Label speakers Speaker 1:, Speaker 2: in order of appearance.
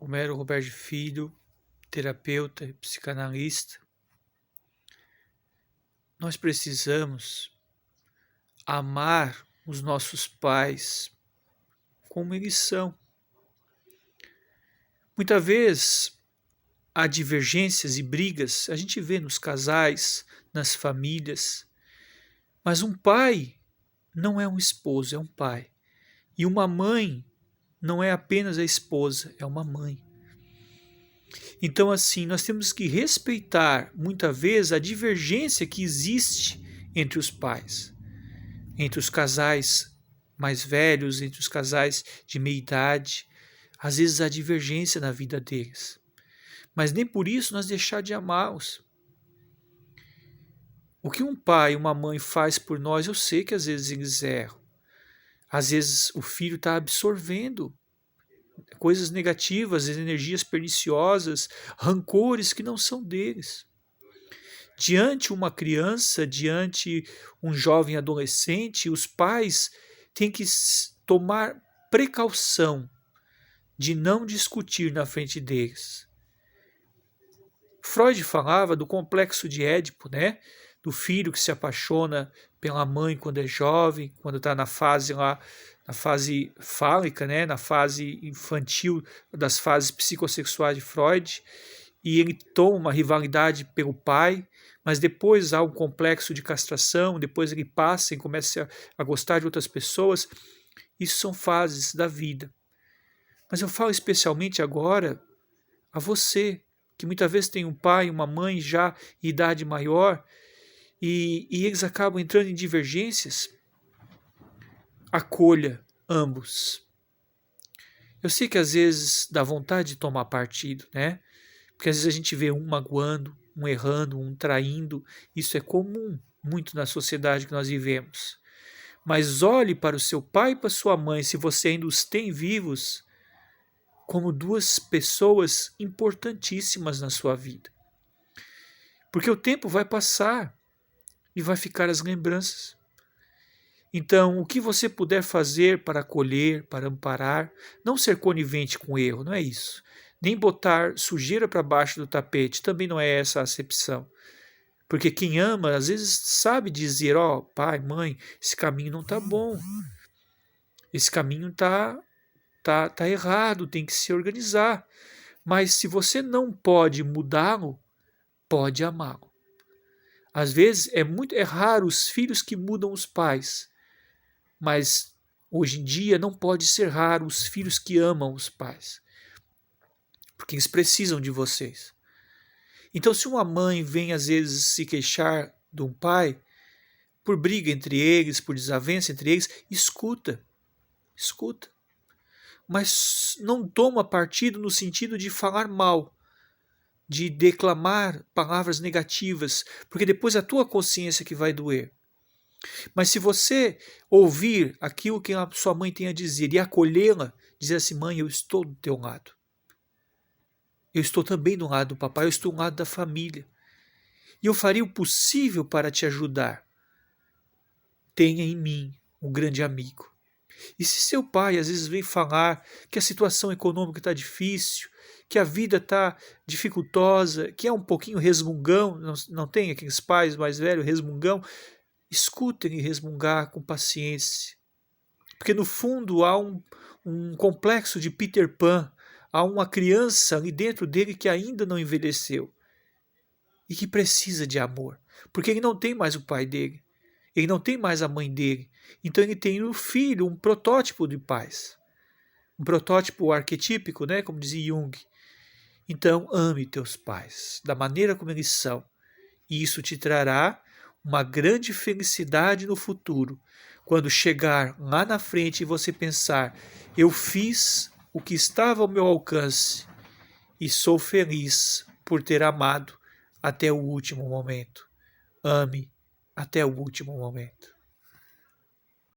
Speaker 1: Homero Roberto Filho, terapeuta e psicanalista. Nós precisamos amar os nossos pais como eles são. Muitas vezes há divergências e brigas, a gente vê nos casais, nas famílias, mas um pai não é um esposo, é um pai. E uma mãe não é apenas a esposa, é uma mãe. Então, assim, nós temos que respeitar, muitas vezes, a divergência que existe entre os pais, entre os casais mais velhos, entre os casais de meia idade. Às vezes há divergência na vida deles. Mas nem por isso nós deixar de amá-los. O que um pai e uma mãe faz por nós, eu sei que às vezes eles erram. Às vezes o filho está absorvendo coisas negativas, energias perniciosas, rancores que não são deles. Diante uma criança, diante um jovem adolescente, os pais têm que tomar precaução de não discutir na frente deles. Freud falava do complexo de Édipo, né? Do filho que se apaixona pela mãe quando é jovem, quando está na fase fálica, né? Na fase infantil das fases psicossexuais de Freud, e ele toma uma rivalidade pelo pai, mas depois há um complexo de castração, depois ele passa e começa a gostar de outras pessoas. Isso são fases da vida. Mas eu falo especialmente agora a você, que muitas vezes tem um pai e uma mãe já em idade maior, e eles acabam entrando em divergências. Acolha ambos. Eu sei que às vezes dá vontade de tomar partido, né? Porque às vezes a gente vê um magoando, um errando, um traindo. Isso é comum muito na sociedade que nós vivemos. Mas olhe para o seu pai e para a sua mãe, se você ainda os tem vivos, como duas pessoas importantíssimas na sua vida. Porque o tempo vai passar e vai ficar as lembranças. Então, o que você puder fazer para acolher, para amparar, não ser conivente com o erro, não é isso. Nem botar sujeira para baixo do tapete, também não é essa a acepção. Porque quem ama, às vezes, sabe dizer, ó, pai, mãe, esse caminho não está bom. Esse caminho está errado, tem que se organizar. Mas se você não pode mudá-lo, pode amá-lo. Às vezes é raro os filhos que mudam os pais, mas hoje em dia não pode ser raro os filhos que amam os pais, porque eles precisam de vocês. Então, se uma mãe vem às vezes se queixar de um pai, por briga entre eles, por desavença entre eles, escuta. Mas não toma partido no sentido de falar mal, de declamar palavras negativas, porque depois é a tua consciência que vai doer. Mas se você ouvir aquilo que a sua mãe tem a dizer e acolhê-la, dizer assim, mãe, eu estou do teu lado. Eu estou também do lado do papai, eu estou do lado da família. E eu farei o possível para te ajudar. Tenha em mim um grande amigo. E se seu pai às vezes vem falar que a situação econômica está difícil, que a vida está dificultosa, que é um pouquinho resmungão, não tem aqueles pais mais velhos resmungão, escutem e resmungar com paciência. Porque no fundo há um complexo de Peter Pan, há uma criança ali dentro dele que ainda não envelheceu e que precisa de amor, porque ele não tem mais o pai dele, ele não tem mais a mãe dele, então ele tem um filho, um protótipo de pais, um protótipo arquetípico, né, como dizia Jung. Então ame teus pais da maneira como eles são, e isso te trará uma grande felicidade no futuro, quando chegar lá na frente e você pensar, eu fiz o que estava ao meu alcance e sou feliz por ter amado até o último momento. Ame até o último momento.